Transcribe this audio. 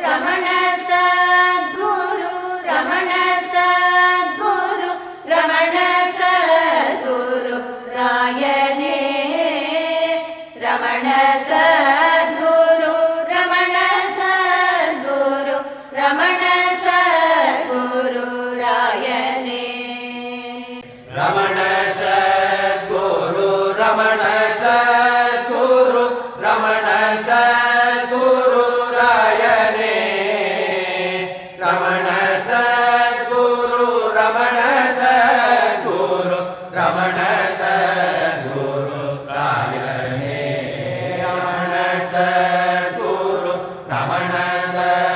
Ramana Sadhguru Ramana Sadhguru Ramana Sadhguru ರಾಯನೇ Ramana Sadhguru Ramana Sadhguru Ramana Sadhguru ರಾಯನೇ Ramana Sadhguru Ramana Sadhguru Ramana Sadhguru ರಾಯನೇ Ramana Sadhguru Ramana Sadhguru Ramana Sadhguru ರಾಯನೇ Ramana Sadhguru Ramana Sadhguru